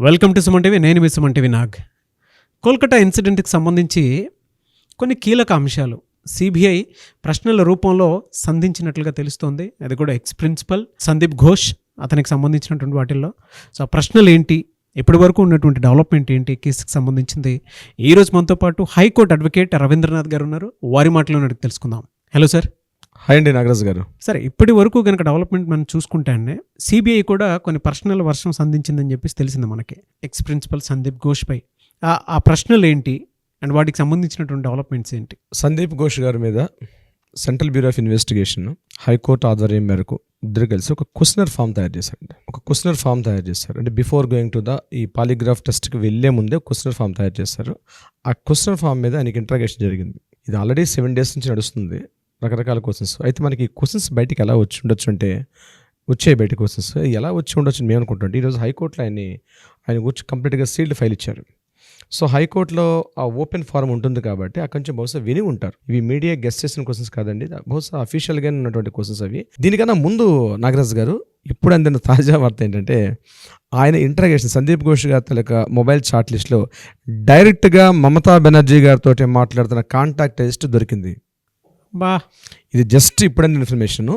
Welcome to Suman TV. నేను మీ Suman TV Nag. Kolkata ఇన్సిడెంట్కి సంబంధించి కొన్ని కీలక అంశాలు సిబిఐ ప్రశ్నల రూపంలో సంధించినట్లుగా తెలుస్తోంది. అది కూడా ఎక్స్ ప్రిన్సిపల్ సందీప్ ఘోష్ అతనికి సంబంధించినటువంటి వాటిల్లో. సో ఆ ప్రశ్నలు ఏంటి, ఇప్పటి వరకు ఉన్నటువంటి డెవలప్మెంట్ ఏంటి, కేసుకి సంబంధించింది ఈరోజు మనతో పాటు హైకోర్టు అడ్వకేట్ రవీంద్రనాథ్ గారు ఉన్నారు. వారి మాటలో అడిగి తెలుసుకుందాం. Hello sir. హాయ్ అండి నాగరాజు గారు. సరే, ఇప్పటి వరకు కనుక డెవలప్మెంట్ మనం చూసుకుంటే అండి, సిబిఐ కూడా కొన్ని ప్రశ్నల వర్షం సంధించిందని చెప్పేసి తెలిసింది మనకి ఎక్స్ ప్రిన్సిపల్ సందీప్ ఘోష్ పై. ఆ ప్రశ్నలు ఏంటి అండ్ వాటికి సంబంధించినటువంటి డెవలప్మెంట్స్ ఏంటి? సందీప్ ఘోష్ గారి మీద central bureau of investigation high court ఆధ్వర్యం మేరకు ఇద్దరు కలిసి ఒక క్వశ్చనర్ ఫామ్ తయారు చేశారు. అంటే బిఫోర్ గోయింగ్ టు ఈ పాలిగ్రాఫ్ టెస్ట్కి వెళ్ళే ముందే క్వశ్చనర్ ఫామ్ తయారు చేశారు. ఆ క్వశ్చనర్ ఫామ్ మీద ఆయనకి ఇంట్రాగేషన్ జరిగింది. ఇది ఆల్రెడీ 7 days నుంచి నడుస్తుంది. రకరకాల క్వశ్చన్స్. అయితే మనకి క్వశ్చన్స్ బయటికి ఎలా వచ్చి ఉండొచ్చు అంటే, వచ్చే బయట క్వశ్చన్స్ ఎలా వచ్చి ఉండొచ్చు మేము అనుకుంటుంటే, ఈరోజు హైకోర్టులో ఆయన గురించి కంప్లీట్గా సీల్డ్ ఫైల్ ఇచ్చారు. సో హైకోర్టులో ఆ ఓపెన్ ఫారం ఉంటుంది కాబట్టి అక్కడి నుంచి బహుశా విని ఉంటారు. ఇవి మీడియా గెస్ట్ చేసిన క్వశ్చన్స్ కాదండి, బహుశా అఫీషియల్గా ఉన్నటువంటి క్వశ్చన్స్ అవి. దీనికన్నా ముందు నాగరాజ్ గారు ఇప్పుడు అందిన తాజా వార్త ఏంటంటే, ఆయన ఇంట్రాగేషన్ సందీప్ ఘోష్ గారి తలక మొబైల్ చాట్ లిస్ట్లో డైరెక్ట్గా మమతా బెనర్జీ గారితో మాట్లాడుతున్న కాంటాక్ట్ లిస్ట్ దొరికింది. ఇది జస్ట్ ఇప్పుడైన ఇన్ఫర్మేషను.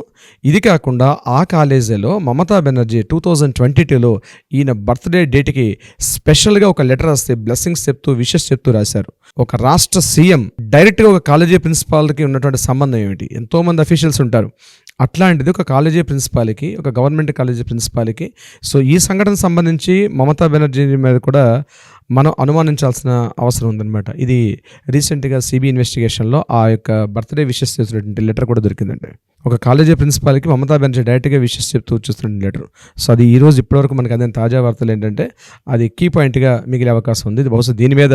ఇది కాకుండా ఆ కాలేజీలో మమతా బెనర్జీ 2022లో ఈయన బర్త్డే డేట్కి స్పెషల్గా ఒక లెటర్ రాస్తే బ్లెస్సింగ్స్ చెప్తూ విషెస్ చెప్తూ రాశారు. ఒక రాష్ట్ర సీఎం డైరెక్ట్గా ఒక కాలేజీ ప్రిన్సిపాల్కి ఉన్నటువంటి సంబంధం ఏమిటి? ఎంతోమంది అఫీషియల్స్ ఉంటారు. అట్లాంటిది ఒక కాలేజీ ప్రిన్సిపాల్కి, ఒక గవర్నమెంట్ కాలేజీ ప్రిన్సిపాల్కి. సో ఈ సంఘటన సంబంధించి మమతా బెనర్జీ మీద కూడా మనం అనుమానించాల్సిన అవసరం ఉందన్నమాట. ఇది రీసెంట్గా సిబిఐ ఇన్వెస్టిగేషన్లో ఆ యొక్క బర్త్డే విషెస్ చేస్తున్నటువంటి లెటర్ కూడా దొరికిందండి. ఒక కాలేజీ ప్రిన్సిపాల్కి మమతా బెనర్జీ డైరెక్ట్గా విషెస్ చెప్తూ చూస్తున్న లెటర్. సో అది ఈరోజు ఇప్పటివరకు మనకు అదే తాజా వార్తలు ఏంటంటే, అది కీ పాయింట్గా మిగిలే అవకాశం ఉంది. ఇది బహుశా దీని మీద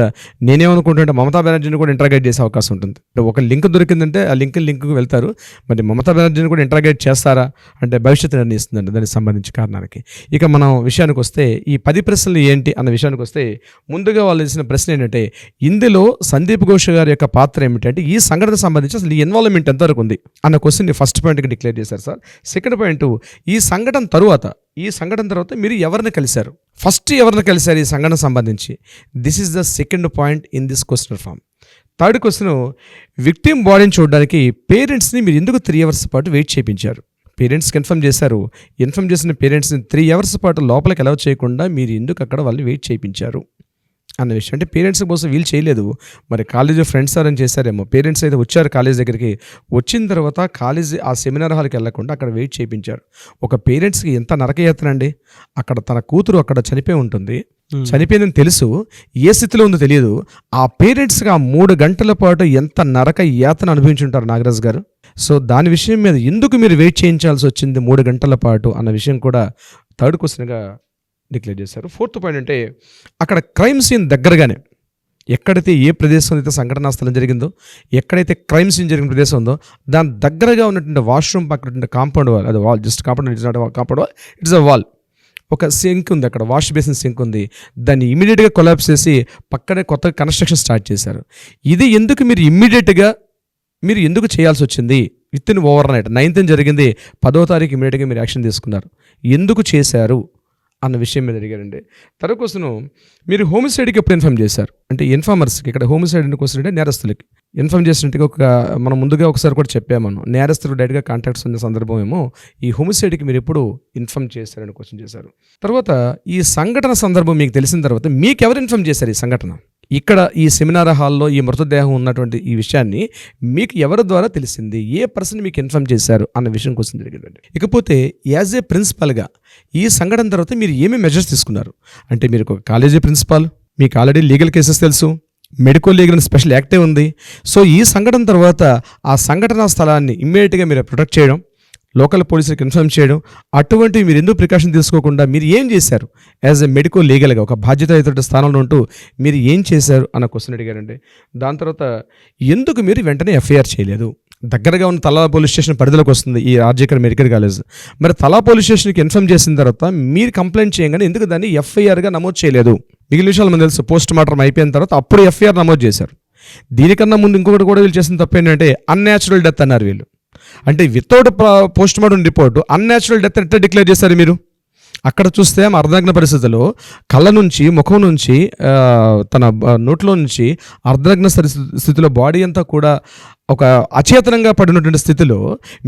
నేనేమనుకుంటుంటే మమతా బెనర్జీని కూడా ఇంట్రాగేట్ చేసే అవకాశం ఉంటుంది. ఒక లింక్ దొరికిందంటే ఆ లింక్కి వెళ్తారు. మరి మమతా బెనర్జీని కూడా ఇంట్రాగేట్ చేస్తారా అంటే భవిష్యత్తు నిర్ణయిస్తుందండి దానికి సంబంధించి కారణానికి. ఇక మనం విషయానికి వస్తే, ఈ 10 ప్రశ్నలు ఏంటి అన్న విషయానికి వస్తే, ముందుగా వాళ్ళు ఇచ్చిన ప్రశ్న ఏంటంటే, ఇందులో సందీప్ ఘోష్ గారి యొక్క పాత్ర ఏమిటంటే, ఈ సంఘటనకు సంబంధించి అసలు ఈ ఇన్వాల్వ్మెంట్ ఎంతవరకు ఉంది అన్న క్వశ్చన్ని ఫస్ట్ పాయింట్గా డిక్లేర్ చేశారు సార్. సెకండ్ పాయింట్, ఈ సంఘటన తర్వాత మీరు ఎవరిని కలిశారు, ఫస్ట్ ఎవరిని కలిశారు ఈ సంఘటన సంబంధించి? This is the second point in this questionnaire form. Third question, victim బాడీని చూడడానికి పేరెంట్స్ని మీరు ఎందుకు 3 hours పాటు వెయిట్ చేయించారు? పేరెంట్స్కి ఇన్ఫామ్ చేశారు. ఇన్ఫామ్ చేసిన పేరెంట్స్ని 3 hours పాటు లోపలికి అలౌ చేయకుండా మీరు ఎందుకు అక్కడ వాళ్ళని వెయిట్ చేయించారు అన్న విషయం. అంటే పేరెంట్స్ కోసం వీళ్ళు చేయలేదు, మరి కాలేజీ ఫ్రెండ్స్ అని చేశారేమో. పేరెంట్స్ అయితే వచ్చారు కాలేజ్ దగ్గరికి, వచ్చిన తర్వాత కాలేజీ ఆ సెమినార్ హాల్కి వెళ్లకుండా అక్కడ వెయిట్ చేయించారు. ఒక పేరెంట్స్కి ఎంత నరకయాతన అండి. అక్కడ తన కూతురు అక్కడ చనిపోయి ఉంటుంది, చనిపోయిందని తెలుసు, ఏ స్థితిలో ఉందో తెలియదు. ఆ పేరెంట్స్కి ఆ 3 గంటల పాటు ఎంత నరక యాతన అనుభవించుంటారు నాగరాజ్ గారు. సో దాని విషయం మీద ఎందుకు మీరు వెయిట్ చేయించాల్సి వచ్చింది 3 గంటల పాటు అన్న విషయం కూడా థర్డ్ క్వశ్చన్గా డిక్లేర్ చేశారు. ఫోర్త్ పాయింట్ అంటే, అక్కడ క్రైమ్ సీన్ దగ్గరగానే, ఎక్కడైతే ఏ ప్రదేశం అయితే సంఘటనా స్థలం జరిగిందో, ఎక్కడైతే క్రైమ్ సీన్ జరిగిన ప్రదేశం ఉందో దాని దగ్గరగా ఉన్నటువంటి వాష్రూమ్ పక్కన కాంపౌండ్ వాల్, అది wall, just compound wall, it's a wall. ఒక సింక్ ఉంది అక్కడ, వాష్ బేసిన్ సింక్ ఉంది. దాన్ని ఇమీడియట్గా కొలాప్స్ చేసి పక్కనే కొత్తగా కన్స్ట్రక్షన్ స్టార్ట్ చేశారు. ఇది ఎందుకు మీరు ఎందుకు చేయాల్సి వచ్చింది? With in over night 9th జరిగింది, 10వ తారీఖు ఇమీడియట్గా మీరు యాక్షన్ తీసుకున్నారు. ఎందుకు చేశారు అన్న విషయం మీద అడిగారండి. తర్వాత క్వశ్చన్, మీరు హోమిసైడ్కి ఎప్పుడు ఇన్ఫామ్ చేశారు? అంటే ఇన్ఫార్మర్స్కి, ఇక్కడ హోమిసైడ్ అనే క్వశ్చన్ అంటే నేరస్తులకి ఇన్ఫామ్ చేసినట్టుగా మనం ముందుగా ఒకసారి కూడా చెప్పామను. నేరస్తులు డైరెక్ట్గా కాంటాక్ట్స్ ఉన్న సందర్భం ఏమో ఈ హోమిసైడ్కి మీరు ఎప్పుడు ఇన్ఫామ్ చేశారని క్వశ్చన్ చేశారు. తర్వాత ఈ సంఘటన సందర్భం మీకు తెలిసిన తర్వాత మీకు ఎవరు ఇన్ఫామ్ చేశారు ఈ సంఘటన? ఇక్కడ ఈ సెమినార్ హాల్లో ఈ మృతదేహం ఉన్నటువంటి ఈ విషయాన్ని మీకు ఎవరి ద్వారా తెలిసింది? ఏ పర్సన్ మీకు ఇన్ఫామ్ చేశారు అన్న విషయం కోసం జరిగిందండి. ఇకపోతే యాజ్ ఏ ప్రిన్సిపల్గా ఈ సంఘటన తర్వాత మీరు ఏమేమి మెజర్స్ తీసుకున్నారు? అంటే మీరు ఒక కాలేజీ ప్రిన్సిపాల్, మీకు ఆల్రెడీ లీగల్ కేసెస్ తెలుసు, మెడికల్ లీగల్ స్పెషల్ యాక్టే ఉంది. సో ఈ సంఘటన తర్వాత ఆ సంఘటనా స్థలాన్ని ఇమ్మీడియట్గా మీరు ప్రొటెక్ట్ చేయడం, లోకల్ పోలీసులకు ఇన్ఫార్మ్ చేయడం, అటువంటి మీరు ఎందుకు ప్రికాషన్ తీసుకోకుండా మీరు ఏం చేశారు యాజ్ ఎ మెడికల్ లీగల్గా ఒక బాధ్యతాయుత స్థానంలో ఉంటూ మీరు ఏం చేశారు అన్న క్వశ్చన్ అడిగారండి. దాని తర్వాత ఎందుకు మీరు వెంటనే ఎఫ్ఐఆర్ చేయలేదు? దగ్గరగా ఉన్న తలా పోలీస్ స్టేషన్ పరిధిలోకి వస్తుంది ఈ ఆర్జేకర్ మెడికల్ కాలేజ్. మరి తలా పోలీస్ స్టేషన్కి ఇన్ఫార్మ్ చేసిన తర్వాత మీరు కంప్లైంట్ చేయగానే ఎందుకు దాన్ని ఎఫ్ఐఆర్గా నమోదు చేయలేదు? మిగిలిన విషయాలు మనకు తెలుసు, పోస్ట్ మార్టం అయిపోయిన తర్వాత అప్పుడు ఎఫ్ఐఆర్ నమోదు చేశారు. దీనికన్నా ముందు ఇంకొకటి కూడా వీళ్ళు చేసిన తప్పు ఏంటంటే అన్యాచురల్ డెత్ అన్నారు వీళ్ళు. అంటే without post mortem report unnatural death ఎట్లా డిక్లేర్ చేశారు మీరు? అక్కడ చూస్తే ఆమె అర్ధనగ్న పరిస్థితిలో కళ్ళ నుంచి ముఖం నుంచి తన నోట్లో నుంచి అర్ధనగ్న స్థితిలో బాడీ అంతా కూడా ఒక అచేతనంగా పడినటువంటి స్థితిలో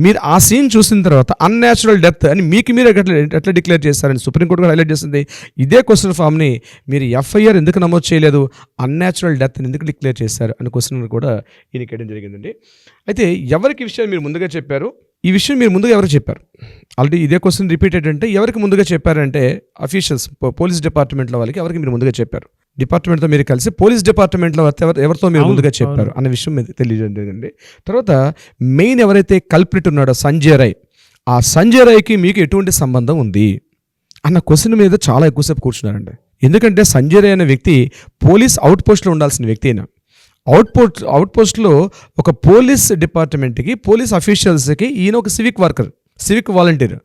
మీరు ఆ సీన్ చూసిన తర్వాత అన్యాచురల్ డెత్ అని మీకు మీరు ఎట్లా డిక్లేర్ చేస్తారని సుప్రీంకోర్టు కూడా హైలైట్ చేసింది. ఇదే క్వశ్చన్ ఫామ్ని మీరు ఎఫ్ఐఆర్ ఎందుకు నమోదు చేయలేదు, అన్యాచురల్ డెత్ అని ఎందుకు డిక్లేర్ చేశారు అని క్వశ్చన్ కూడా ఈయనకి వేయడం జరిగిందండి. అయితే ఎవరికి విషయం మీరు ముందుగా చెప్పారు, ఈ విషయం మీరు ముందుగా ఎవరికి చెప్పారు? ఆల్రెడీ ఇదే క్వశ్చన్ రిపీట్ ఏంటంటే ఎవరికి ముందుగా చెప్పారంటే అఫీషియల్స్ పోలీస్ డిపార్ట్మెంట్లో వాళ్ళకి ఎవరికి మీరు ముందుగా చెప్పారు? డిపార్ట్మెంట్తో మీరు కలిసి పోలీస్ డిపార్ట్మెంట్లో ఎవరితో మీరు ముందుగా చెప్పారు అన్న విషయం మీద తెలియజేయడం జరిగింది. తర్వాత మెయిన్ ఎవరైతే కల్ప్రిట్ ఉన్నాడో సంజయ్ రాయ్, ఆ సంజయ్ రాయ్కి మీకు ఎటువంటి సంబంధం ఉంది అన్న క్వశ్చన్ మీద చాలా ఎక్కువసేపు కూర్చున్నారండి. ఎందుకంటే సంజయ్ రాయ్ అనే వ్యక్తి పోలీస్ అవుట్ పోస్ట్లో ఉండాల్సిన వ్యక్తి అయినా అవుట్ పోస్ట్లో ఒక పోలీస్ డిపార్ట్మెంట్కి పోలీస్ అఫీషియల్స్కి ఈయన ఒక సివిక్ వాలంటీర్.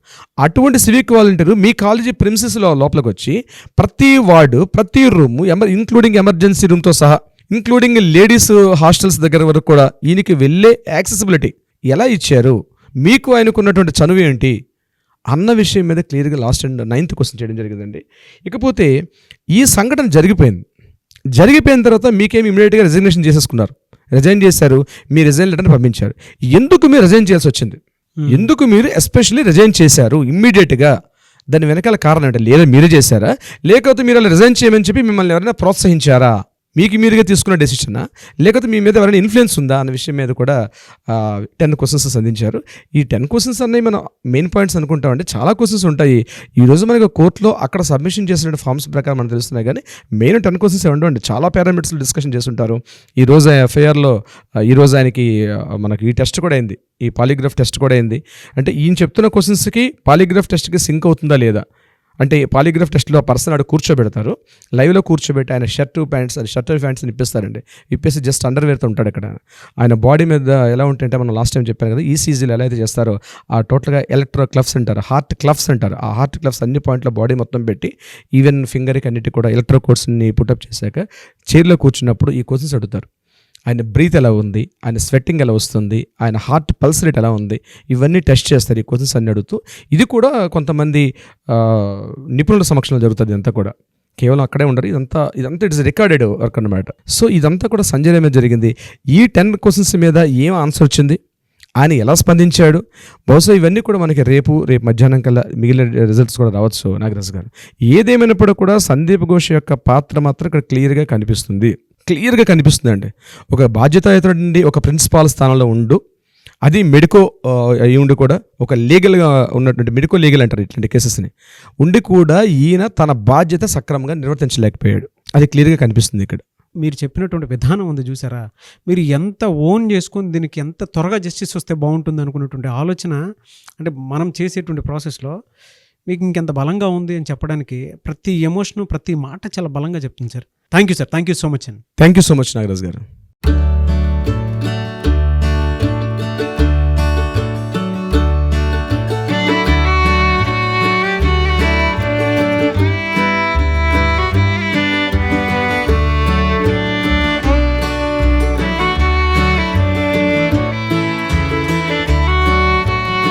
అటువంటి సివిక్ వాలంటీర్ మీ కాలేజీ ప్రిన్సెస్లో లోపలికి వచ్చి ప్రతి వార్డు, ప్రతి రూమ్, ఇంక్లూడింగ్ ఎమర్జెన్సీ రూమ్తో సహా, ఇంక్లూడింగ్ లేడీస్ హాస్టల్స్ దగ్గర వరకు కూడా ఈయనకి వెళ్ళే యాక్సెసిబిలిటీ ఎలా ఇచ్చారు, మీకు ఆయనకున్నటువంటి చనువు ఏంటి అన్న విషయం మీద క్లియర్గా లాస్ట్ అండ్ 9th క్వశ్చన్ చేయడం జరిగిందండి. ఇకపోతే ఈ సంఘటన జరిగిపోయిన తర్వాత మీకేమి ఇమీడియట్గా రిజిగ్నేషన్ రిజైన్ చేశారు, మీ రిజైన్ లెటర్ని పంపించారు. ఎందుకు మీరు రిజైన్ చేయాల్సి వచ్చింది? ఎందుకు మీరు ఎస్పెషల్లీ రిజైన్ చేశారు ఇమ్మీడియట్గా? దాని వెనకాల కారణం ఏంటి? లేదా మీరు చేశారా, లేకపోతే మీరు అలా రిజైన్ చేయమని చెప్పి మిమ్మల్ని ఎవరైనా ప్రోత్సహించారా? మీకు మీరుగా తీసుకున్న డెసిషనా, లేకపోతే మీ మీద ఎవరైనా ఇన్ఫ్లుయెన్స్ ఉందా అన్న విషయం మీద కూడా 10 క్వశ్చన్స్ సంధించారు. ఈ 10 క్వశ్చన్స్ అన్నీ మనం మెయిన్ పాయింట్స్ అనుకుంటామంటే చాలా క్వశ్చన్స్ ఉంటాయి. ఈరోజు మనకి కోర్టులో అక్కడ సబ్మిషన్ చేసిన ఫామ్స్ ప్రకారం మనకు తెలుస్తున్నాయి, కానీ మెయిన్ 10 క్వశ్చన్స్ ఉండవండి. చాలా పారామీటర్స్లో డిస్కషన్ చేస్తుంటారు. ఈరోజు ఎఫ్ఐఆర్లో ఈరోజు ఆయనకి మనకి ఈ టెస్ట్ కూడా అయింది, ఈ పాలిగ్రాఫ్ టెస్ట్ కూడా అయింది. అంటే ఈయన చెప్తున్న క్వశ్చన్స్కి పాలిగ్రాఫ్ టెస్ట్కి సింక్ అవుతుందా లేదా అంటే, పాలిగ్రాఫ్ టెస్ట్లో పర్సన్ ఆడు కూర్చోబెడతారు, లైవ్లో కూర్చోబెట్టి ఆయన షర్ట్ ప్యాంట్స్ ఇప్పిస్తారండి. ఇప్పేసి జస్ట్ అండర్వేర్తో ఉంటాడు అక్కడ. ఆయన బాడీ మీద ఎలా ఉంటుంటే మనం లాస్ట్ టైం చెప్పాను కదా, ఈసీజీలో ఎలా అయితే చేస్తారో ఆ టోటల్గా ఎలక్ట్రో క్లఫ్స్ అంటారు, హార్ట్ క్లఫ్స్ అంటారు. ఆ హార్ట్ క్లఫ్స్ అన్ని పాయింట్లో బాడీ మొత్తం పెట్టి ఈవెన్ ఫింగర్కి అన్నిటి కూడా ఎలక్ట్రో కోడ్స్ని పుటప్ చేశాక చైర్లో కూర్చున్నప్పుడు ఈ క్వశ్చన్స్ అడుగుతారు. ఆయన బ్రీత్ ఎలా ఉంది, ఆయన స్వెట్టింగ్ ఎలా వస్తుంది, ఆయన హార్ట్ పల్స్ రేట్ ఎలా ఉంది, ఇవన్నీ టెస్ట్ చేస్తారు ఈ క్వశ్చన్స్ అన్ని అడుగుతూ. ఇది కూడా కొంతమంది నిపుణుల సమక్షంలో జరుగుతుంది. ఇదంతా కూడా కేవలం అక్కడే ఉండరు, ఇదంతా ఇట్స్ రికార్డెడ్ వర్క్ అన్నమాట. సో ఇదంతా కూడా సంజయ్ మీద జరిగింది. ఈ 10 క్వశ్చన్స్ మీద ఏం ఆన్సర్ వచ్చింది, ఆయన ఎలా స్పందించాడు, బహుశా ఇవన్నీ కూడా మనకి రేపు మధ్యాహ్నం కల్లా మిగిలిన రిజల్ట్స్ కూడా రావచ్చు. నాగరాజ్ గారు, ఏదేమైనప్పుడు కూడా సందీప్ ఘోష్ యొక్క పాత్ర మాత్రం ఇక్కడ క్లియర్గా కనిపిస్తుందండి. ఒక బాధ్యతాయుతుడి ఒక ప్రిన్సిపాల్ స్థానంలో అది మెడికో అయి ఉండి కూడా ఒక లీగల్గా ఉన్నటువంటి మెడికో లీగల్ అంటారు ఇట్లాంటి కేసెస్ని ఉండి కూడా ఈయన తన బాధ్యత సక్రమంగా నిర్వర్తించలేకపోయాడు. అది క్లియర్గా కనిపిస్తుంది ఇక్కడ. మీరు చెప్పినటువంటి విధానం ఉంది చూసారా, మీరు ఎంత ఓన్ చేసుకొని దీనికి ఎంత త్వరగా జస్టిస్ వస్తే బాగుంటుంది అనుకున్నటువంటి ఆలోచన, అంటే మనం చేసేటువంటి ప్రాసెస్లో మీకు ఇంకెంత బలంగా ఉంది అని చెప్పడానికి ప్రతి ఎమోషను, ప్రతి మాట చాలా బలంగా చెప్తుంది sir. Thank you sir, thank you so much అండి. Thank you so much Nagaraj గారు.